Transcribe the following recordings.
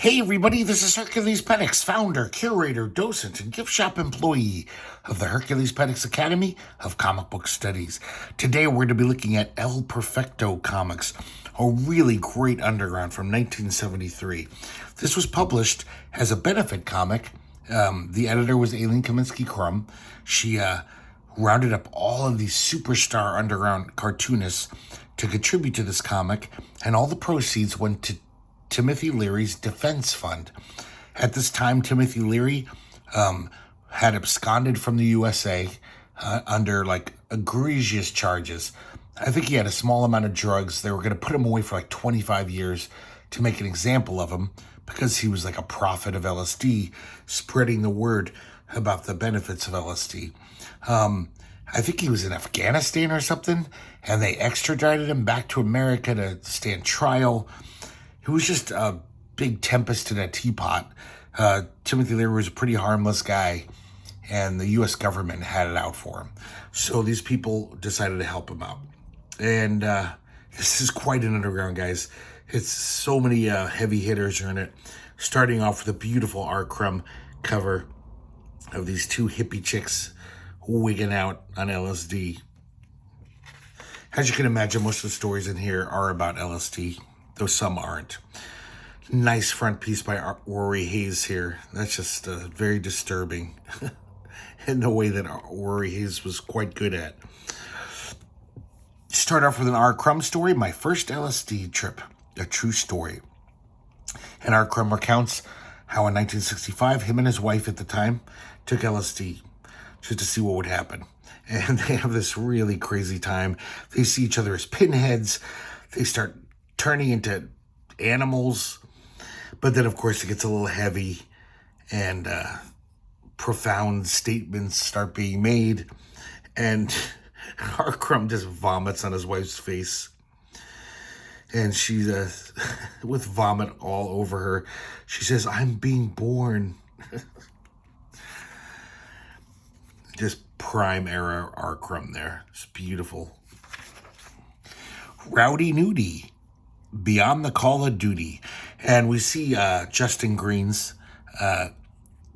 Hey everybody, this is herculespetix, founder, curator, docent, and gift shop employee of the herculespetix Academy of Comic Book Studies. Today we're going to be looking at El Perfecto Comics, a really great underground from 1973. This was published as a benefit comic. The editor was Aileen Kaminsky Crumb. She rounded up all of these superstar underground cartoonists to contribute to this comic, and all the proceeds went to Timothy Leary's defense fund. At this time, Timothy Leary had absconded from the USA under egregious charges. I think he had a small amount of drugs. They were going to put him away for 25 years to make an example of him because he was like a prophet of LSD, spreading the word about the benefits of LSD. I think he was in Afghanistan or something, and they extradited him back to America to stand trial. It was just a big tempest in a teapot. Timothy Leary was a pretty harmless guy, and the U.S. government had it out for him. So these people decided to help him out. And this is quite an underground, guys. It's so many heavy hitters are in it, starting off with a beautiful art Crumb cover of these two hippie chicks wigging out on LSD. As you can imagine, most of the stories in here are about LSD, though some aren't. Nice front piece by Rory Hayes here. That's just very disturbing in the way that Rory Hayes was quite good at. Start off with an R. Crumb story, My First LSD Trip, a true story. And R. Crumb recounts how in 1965, him and his wife at the time took LSD just to see what would happen. And they have this really crazy time. They see each other as pinheads. They start turning into animals, but then of course it gets a little heavy and profound statements start being made, and our Crumb just vomits on his wife's face, and she's with vomit all over her. She says, "I'm being born." Just prime era our Crumb there. It's beautiful. Rowdy Nudie, Beyond the Call of Duty. And we see Justin Green's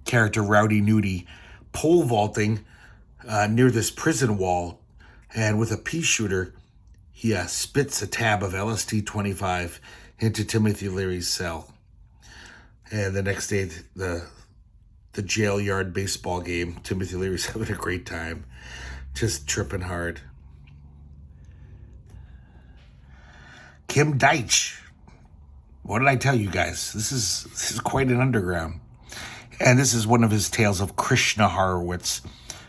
character, Rowdy Nudie, pole vaulting near this prison wall. And with a pea shooter, he spits a tab of LSD-25 into Timothy Leary's cell. And the next day, the jail yard baseball game, Timothy Leary's having a great time, just tripping hard. Kim Deitch. What did I tell you guys? This is quite an underground. And this is one of his tales of Krishna Horowitz,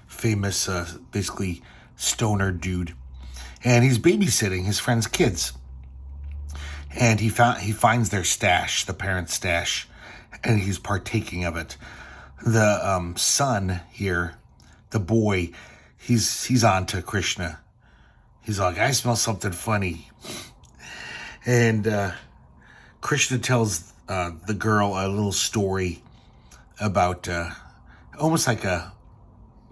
famous, basically stoner dude. And he's babysitting his friend's kids. And he finds their stash, the parents' stash, and he's partaking of it. The son here, the boy, he's on to Krishna. He's like, "I smell something funny." And Krishna tells the girl a little story about, almost like a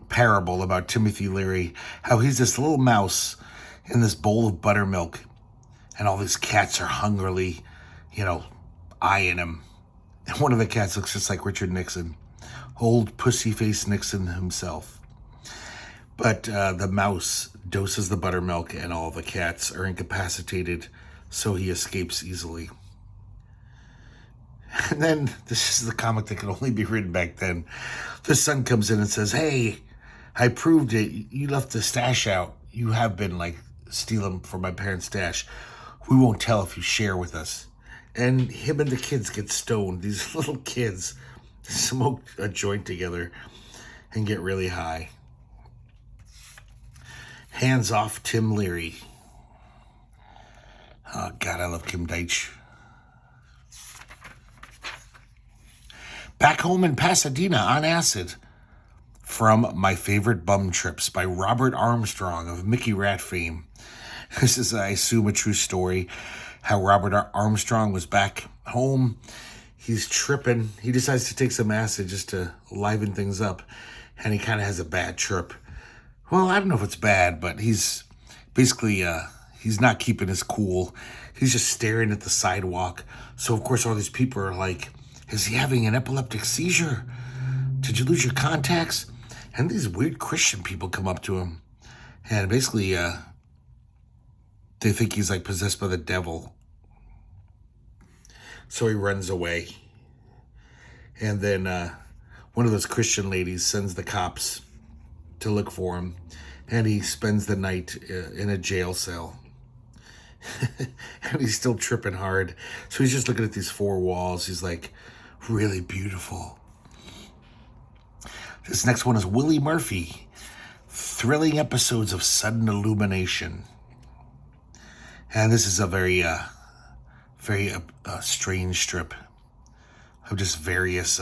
parable about Timothy Leary, how he's this little mouse in this bowl of buttermilk, and all these cats are hungrily, eyeing him. And one of the cats looks just like Richard Nixon, old pussy-faced Nixon himself. But the mouse doses the buttermilk, and all the cats are incapacitated, so he escapes easily. And then, this is the comic that could only be written back then. The son comes in and says, "Hey, I proved it. You left the stash out. You have been, stealing from my parents' stash. We won't tell if you share with us." And him and the kids get stoned. These little kids smoke a joint together and get really high. Hands off Tim Leary. Oh, God, I love Kim Deitch. Back Home in Pasadena on Acid, from My Favorite Bum Trips by Robert Armstrong of Mickey Rat fame. This is, I assume, a true story, how Robert Armstrong was back home. He's tripping. He decides to take some acid just to liven things up, and he kind of has a bad trip. Well, I don't know if it's bad, but he's basically, he's not keeping his cool. He's just staring at the sidewalk. So, of course, all these people are Is he having an epileptic seizure? Did you lose your contacts? And these weird Christian people come up to him. And basically, they think he's like possessed by the devil. So he runs away. And then one of those Christian ladies sends the cops to look for him. And he spends the night in a jail cell. And he's still tripping hard. So he's just looking at these four walls. He's like, really beautiful. This next one is Willie Murphy. Thrilling episodes of sudden illumination. And this is a very strange strip of just various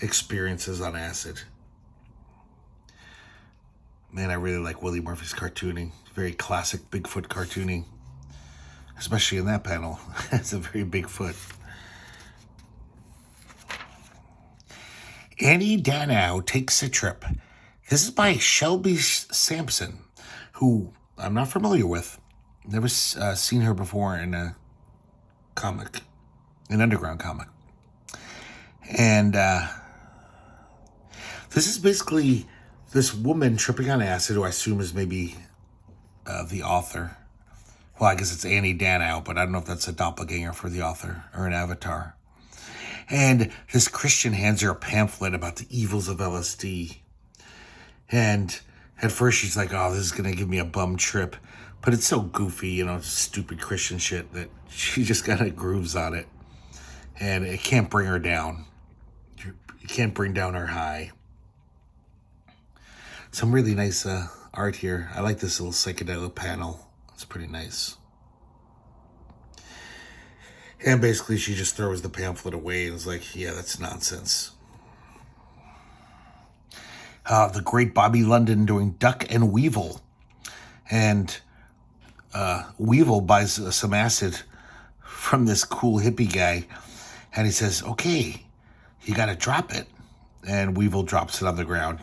experiences on acid. Man, I really like Willie Murphy's cartooning. Very classic Bigfoot cartooning. Especially in that panel. It's a very big foot. Annie Danow Takes a Trip. This is by Shelby Sampson, who I'm not familiar with. Never seen her before in a comic, an underground comic. And this is basically this woman tripping on acid, who I assume is maybe the author. Well, I guess it's Annie Danow, but I don't know if that's a doppelganger for the author or an avatar. And this Christian hands her a pamphlet about the evils of LSD. And at first she's like, oh, this is going to give me a bum trip. But it's so goofy, stupid Christian shit, that she just kind of grooves on it. And it can't bring her down. You can't bring down her high. Some really nice art here. I like this little psychedelic panel. It's pretty nice. And basically she just throws the pamphlet away and is like, yeah, that's nonsense. The great Bobby London doing Duck and Weevil. And Weevil buys some acid from this cool hippie guy. And he says, okay, you got to drop it. And Weevil drops it on the ground.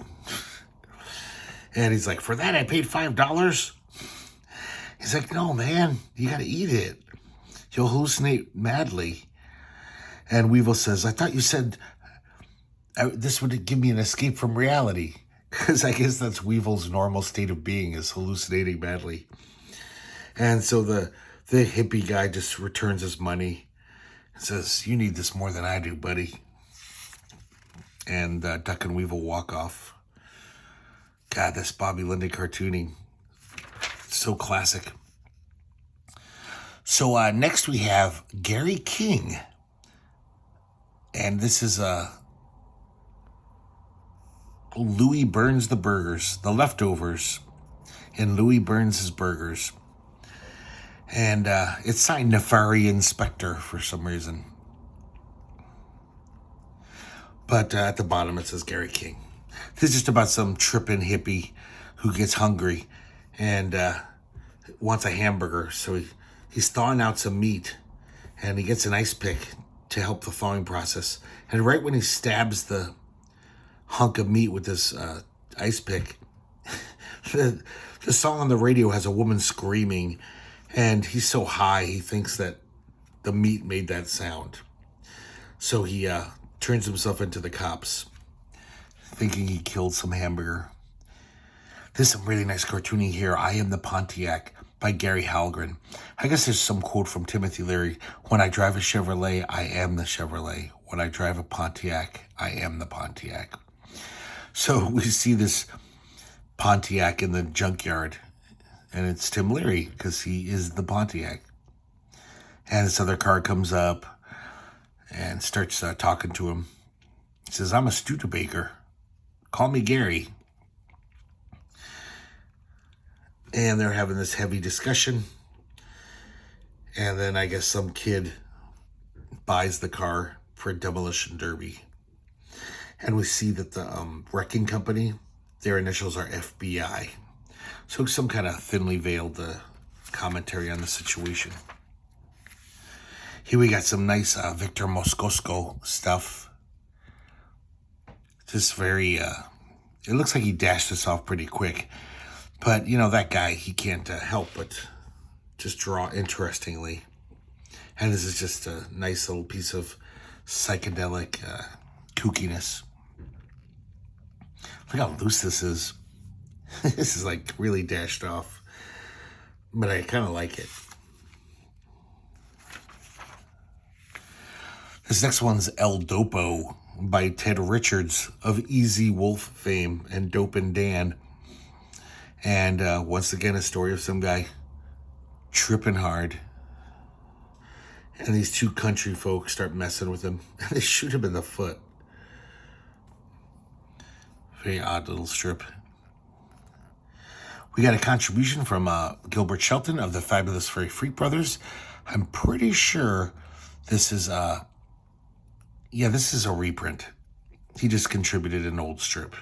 And he's like, for that I paid $5? He's like, no, man, you got to eat it. You'll hallucinate madly. And Weevil says, I thought you said this would give me an escape from reality. Because I guess that's Weevil's normal state of being, is hallucinating madly. And so the hippie guy just returns his money and says, you need this more than I do, buddy. And Duck and Weevil walk off. God, this Bobby London cartooning. So classic. So next we have Gary King. And this is Louis Burns the Burgers, The Leftovers in Louis Burns' Burgers. And it's signed Nefarian Spectre for some reason. But at the bottom it says Gary King. This is just about some tripping hippie who gets hungry and wants a hamburger. So he's thawing out some meat, and he gets an ice pick to help the thawing process. And right when he stabs the hunk of meat with this ice pick, the song on the radio has a woman screaming, and he's so high he thinks that the meat made that sound. So he turns himself into the cops, thinking he killed some hamburger. There's some really nice cartooning here. I Am the Pontiac by Gary Halgren. I guess there's some quote from Timothy Leary. When I drive a Chevrolet, I am the Chevrolet. When I drive a Pontiac, I am the Pontiac. So we see this Pontiac in the junkyard, and it's Tim Leary, because he is the Pontiac. And this other car comes up and starts talking to him. He says, I'm a Studebaker. Call me Gary. And they're having this heavy discussion. And then I guess some kid buys the car for a demolition derby. And we see that the wrecking company, their initials are FBI. So some kind of thinly veiled commentary on the situation. Here we got some nice Victor Moscosco stuff. Just very, it looks like he dashed this off pretty quick. But, that guy, he can't help but just draw interestingly. And this is just a nice little piece of psychedelic kookiness. Look how loose this is. This is like really dashed off, but I kind of like it. This next one's El Dopo by Ted Richards of Easy Wolf fame and Dope and Dan. And once again, a story of some guy tripping hard. And these two country folks start messing with him. And they shoot him in the foot. Very odd little strip. We got a contribution from Gilbert Shelton of the Fabulous Furry Freak Brothers. I'm pretty sure this is this is a reprint. He just contributed an old strip.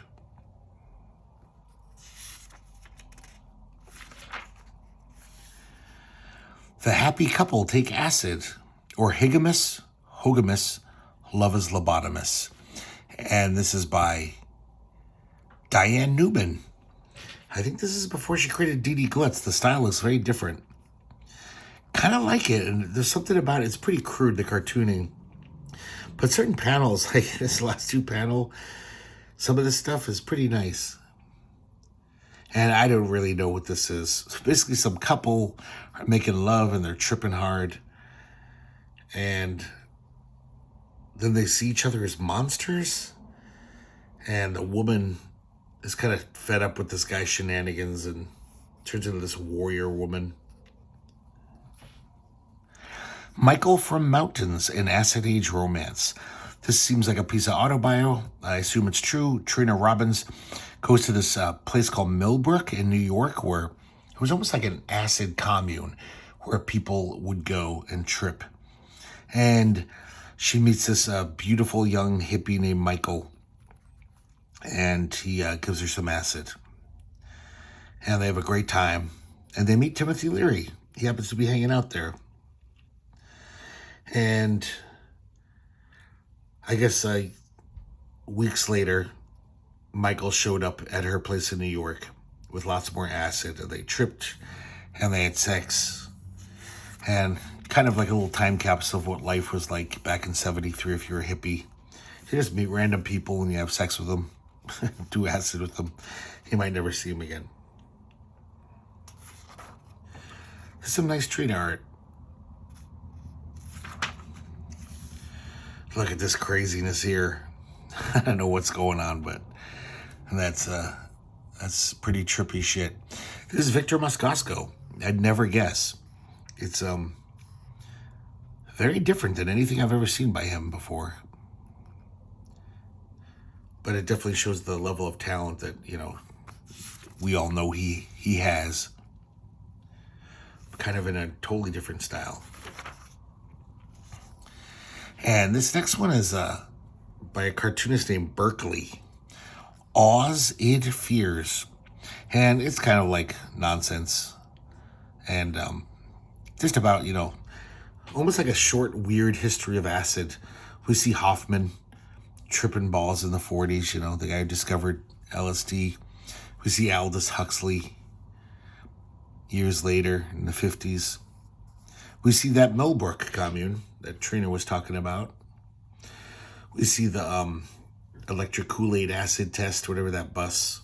The Happy Couple Take Acid, or Higamus, Love is Lobotomous. And this is by Diane Nguyen. I think this is before she created D.D. Glitz. The style looks very different. Kind of like it, and there's something about it. It's pretty crude, the cartooning. But certain panels, like this last two panel, some of this stuff is pretty nice. And I don't really know what this is. It's basically some couple are making love and they're tripping hard. And then they see each other as monsters. And the woman is kind of fed up with this guy's shenanigans and turns into this warrior woman. Michael from Mountains, an Acid Age Romance. This seems like a piece of autobio. I assume it's true. Trina Robbins goes to this place called Millbrook in New York, where it was almost like an acid commune where people would go and trip. And she meets this beautiful young hippie named Michael. And he gives her some acid. And they have a great time. And they meet Timothy Leary. He happens to be hanging out there. And I guess weeks later, Michael showed up at her place in New York with lots more acid. And they tripped and they had sex. And kind of like a little time capsule of what life was like back in 73 if you're a hippie. You just meet random people and you have sex with them. Do acid with them. You might never see them again. There's some nice Trina art. Look at this craziness here. I don't know what's going on, but that's pretty trippy shit. This is Victor Moscosco. I'd never guess. It's very different than anything I've ever seen by him before. But it definitely shows the level of talent that, we all know he has. Kind of in a totally different style. And this next one is by a cartoonist named Berkeley Oz Id Fears. And it's kind of like nonsense. And just about, almost like a short, weird history of acid. We see Hoffman tripping balls in the 40s, the guy who discovered LSD. We see Aldous Huxley years later in the 50s. We see that Millbrook commune that Trina was talking about. We see the electric Kool-Aid acid test, whatever that bus.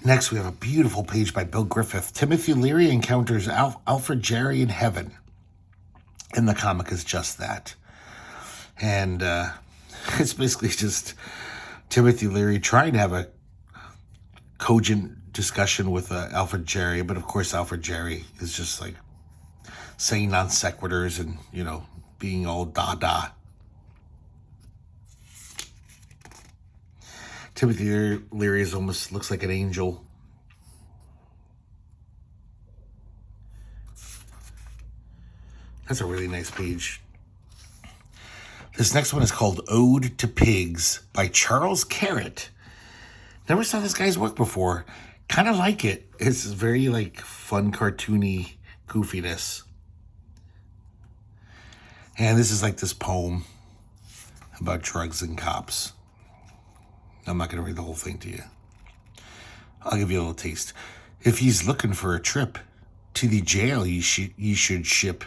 Next, we have a beautiful page by Bill Griffith. Timothy Leary encounters Alfred Jarry in heaven. And the comic is just that. And it's basically just Timothy Leary trying to have a cogent discussion with Alfred Jarry. But of course, Alfred Jarry is just like saying non sequiturs and, being all da-da. Timothy Leary is almost looks like an angel. That's a really nice page. This next one is called Ode to Pigs by Charles Carrot. Never saw this guy's work before. Kind of like it. It's very fun, cartoony goofiness. And this is this poem about drugs and cops. I'm not going to read the whole thing to you. I'll give you a little taste. If he's looking for a trip, To the jail you should ship.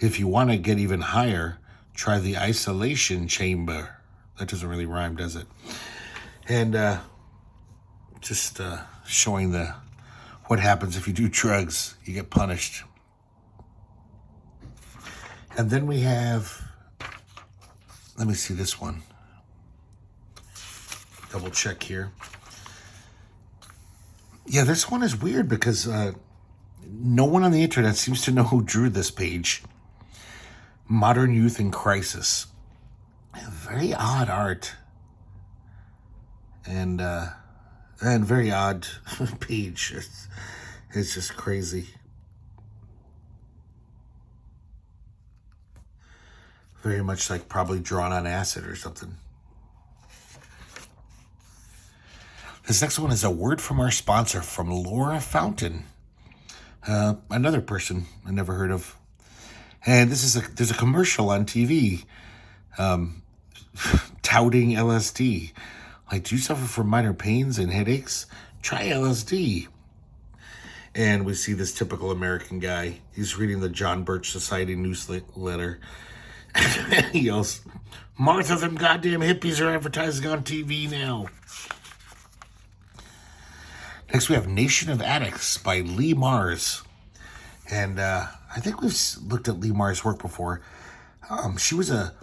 If you want to get even higher, try the isolation chamber. That doesn't really rhyme, does it? And just showing what happens if you do drugs. You get punished. And then we have, let me see this one. Double check here. Yeah, this one is weird because no one on the internet seems to know who drew this page. Modern Youth in Crisis. Very odd art. And very odd page. It's just crazy. Very much like probably drawn on acid or something. This next one is a word from our sponsor, from Laura Fountain. Another person I never heard of. And there's a commercial on TV touting LSD. Like, do you suffer from minor pains and headaches? Try LSD. And we see this typical American guy. He's reading the John Birch Society newsletter. He yells, "Martha, them goddamn hippies are advertising on TV now." Next we have Nation of Addicts by Lee Mars. And I think we've looked at Lee Mars' work before. She was a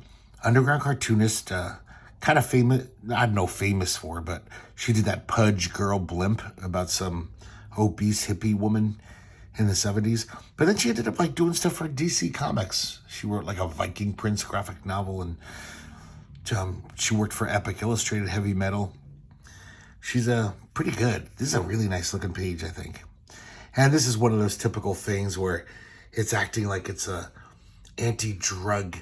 underground cartoonist, kind of famous, I don't know famous for, but she did that Pudge Girl Blimp about some obese hippie woman in the 70s. But then she ended up like doing stuff for DC Comics. She wrote like a Viking Prince graphic novel, and she worked for Epic Illustrated Heavy Metal. She's pretty good. This is a really nice looking page, I think. And this is one of those typical things where it's acting like it's a anti-drug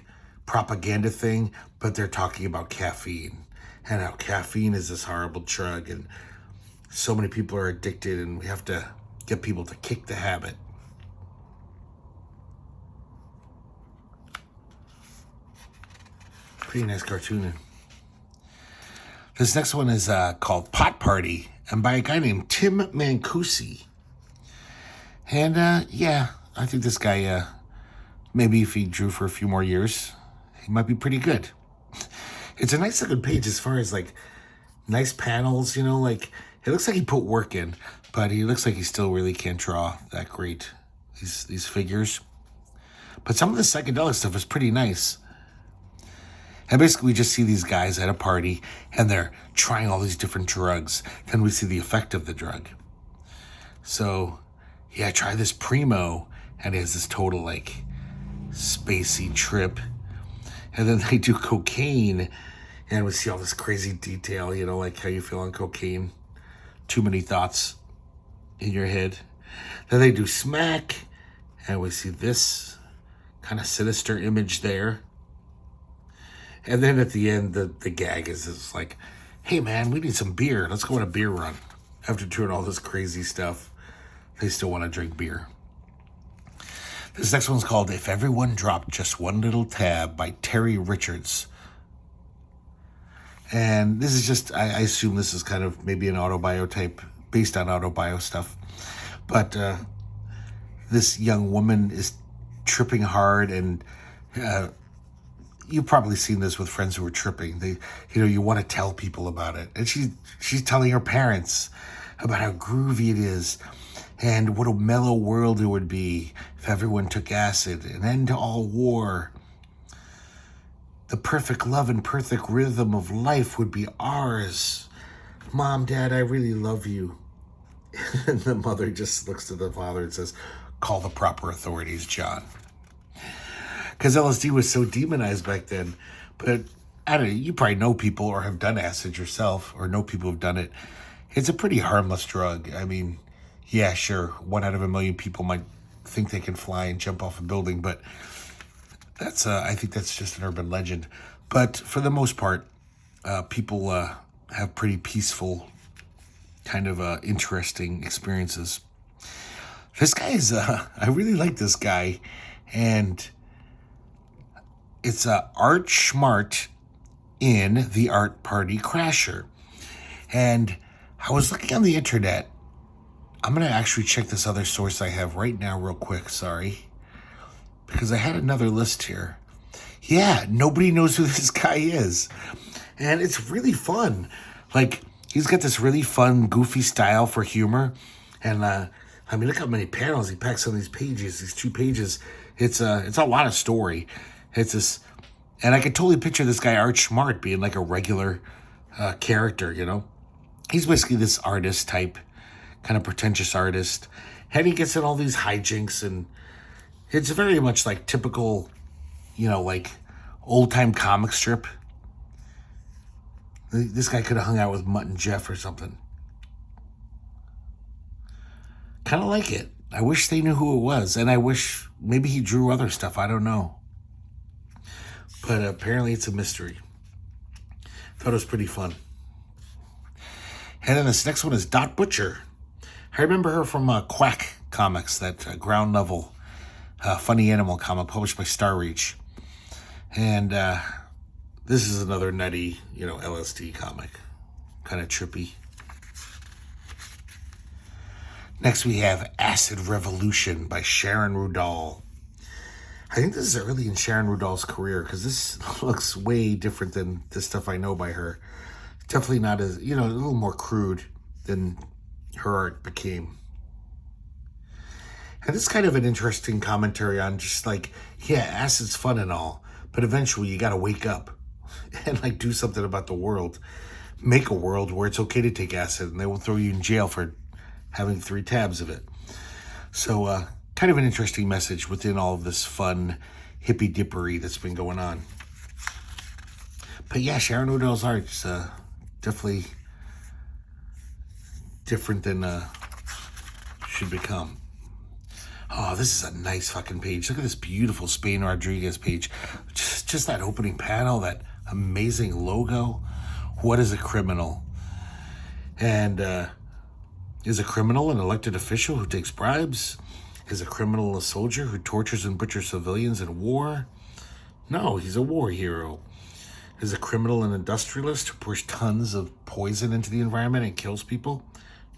propaganda thing, but they're talking about caffeine and how caffeine is this horrible drug, and so many people are addicted, and we have to get people to kick the habit. Pretty nice cartooning. This next one is called Pot Party, and by a guy named Tim Mancusi. And yeah, I think this guy, maybe if he drew for a few more years, he might be pretty good. It's a nice looking page as far as like nice panels, you know, like it looks like he put work in, but he looks like he still really can't draw that great, these figures. But some of the psychedelic stuff is pretty nice. And basically we just see these guys at a party and they're trying all these different drugs. Then we see the effect of the drug. So, yeah, try this Primo, and it has this total like spacey trip. And then they do cocaine, and we see all this crazy detail, you know, like how you feel on cocaine. Too many thoughts in your head. Then they do smack, and we see this kind of sinister image there. And then at the end, the gag is like, "Hey man, we need some beer. Let's go on a beer run." After doing all this crazy stuff, they still want to drink beer. This next one's called If Everyone Dropped Just One Little Tab by Terry Richards. And this is just, I assume this is kind of maybe an autobio type, based on autobio stuff. But this young woman is tripping hard, and you've probably seen this with friends who are tripping. They, you know, you want to tell people about it. And she's telling her parents about how groovy it is and what a mellow world it would be if everyone took acid, an end to all war. The perfect love and perfect rhythm of life would be ours. Mom, Dad, I really love you. And the mother just looks to the father and says, "Call the proper authorities, John." Because LSD was so demonized back then. But I don't know, you probably know people or have done acid yourself, or know people who've done it. It's a pretty harmless drug. I mean, yeah, sure, 1 out of a million people might think they can fly and jump off a building, but that's I think that's just an urban legend. But for the most part, people have pretty peaceful, kind of interesting experiences. This guy is, I really like this guy, and it's Art Schmart in The Art Party Crasher. And I was looking on the internet I'm going to actually check this other source I have right now real quick, sorry. Because I had another list here. Yeah, nobody knows who this guy is. And it's really fun. Like, he's got this really fun, goofy style for humor. And, I mean, look how many panels he packs on these pages, these 2 pages. It's a lot of story. It's this, and I could totally picture this guy, Art Smart, being like a regular character, you know? He's basically this artist type, kind of pretentious artist. And he gets in all these hijinks, and it's very much like typical, you know, like old-time comic strip. This guy could have hung out with Mutt and Jeff or something. Kind of like it. I wish they knew who it was, and I wish maybe he drew other stuff. I don't know. But apparently it's a mystery. Thought it was pretty fun. And then this next one is Dot Butcher. I remember her from Quack Comics, that ground level funny animal comic published by Star Reach. And this is another nutty, you know, LSD comic. Kind of trippy. Next we have Acid Revolution by Sharon Rudall. I think this is early in Sharon Rudall's career, because this looks way different than the stuff I know by her. Definitely not as, you know, a little more crude than her art became. And this is kind of an interesting commentary on just like, yeah, acid's fun and all, but eventually you gotta wake up and like do something about the world. Make a world where it's okay to take acid and they won't throw you in jail for having 3 tabs of it. So kind of an interesting message within all of this fun hippy-dippery that's been going on. But yeah, Sharon Rudall's art is definitely different than should become. Oh, this is a nice fucking page. Look at this beautiful Spain Rodriguez page. Just that opening panel, that amazing logo. What is a criminal? And is a criminal an elected official who takes bribes? Is a criminal a soldier who tortures and butchers civilians in war? No, he's a war hero. Is a criminal an industrialist who pours tons of poison into the environment and kills people?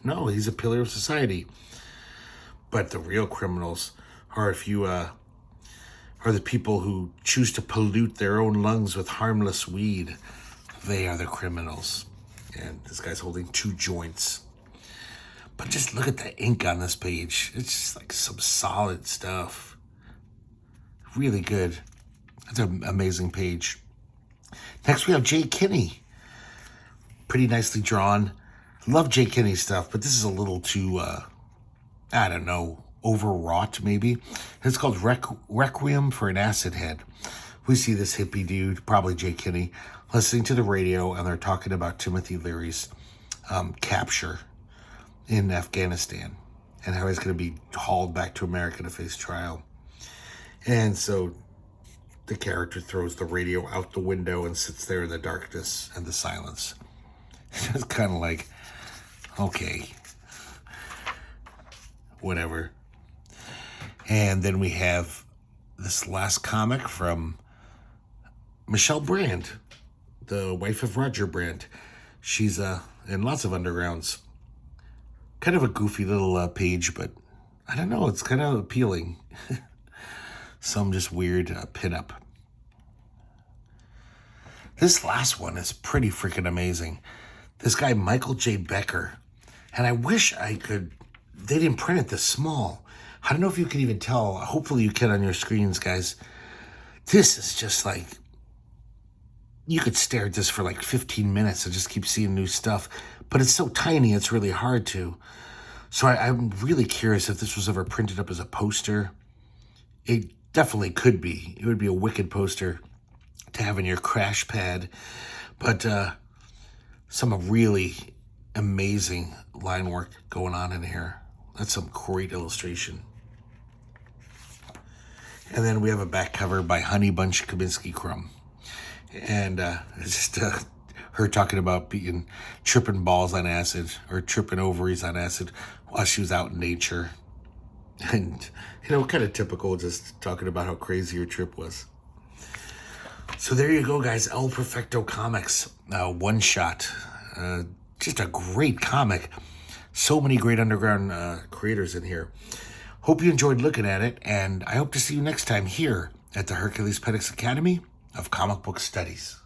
No, he's a pillar of society. But the real criminals are the people who choose to pollute their own lungs with harmless weed. They are the criminals. And this guy's holding 2 joints. But just look at the ink on this page. It's just like some solid stuff. Really good. That's an amazing page. Next we have Jay Kinney. Pretty nicely drawn. Love Jay Kinney stuff, but this is a little too, I don't know, overwrought maybe. It's called Requiem for an Acid Head. We see this hippie dude, probably Jay Kinney, listening to the radio, and they're talking about Timothy Leary's capture in Afghanistan and how he's going to be hauled back to America to face trial. And so the character throws the radio out the window and sits there in the darkness and the silence. It's kind of like, okay, whatever. And then we have this last comic from Michelle Brand, the wife of Roger Brand. She's in lots of undergrounds. Kind of a goofy little page, but I don't know, it's kind of appealing. Some just weird pinup. This last one is pretty freaking amazing. This guy, Michael J. Becker. And I wish I could, they didn't print it this small. I don't know if you can even tell. Hopefully you can on your screens, guys. This is just like, you could stare at this for like 15 minutes and just keep seeing new stuff. But it's so tiny, it's really hard to. So I'm really curious if this was ever printed up as a poster. It definitely could be. It would be a wicked poster to have in your crash pad. But some really amazing line work going on in here. That's some great illustration. And then we have a back cover by Honey Bunch Kabinski Crumb. And it's just her talking about tripping balls on acid or tripping ovaries on acid while she was out in nature. And, you know, kind of typical, just talking about how crazy her trip was. So there you go, guys. El Perfecto Comics, one shot. Just a great comic. So many great underground creators in here. Hope you enjoyed looking at it, and I hope to see you next time here at the Herculespetix Academy of Comic Book Studies.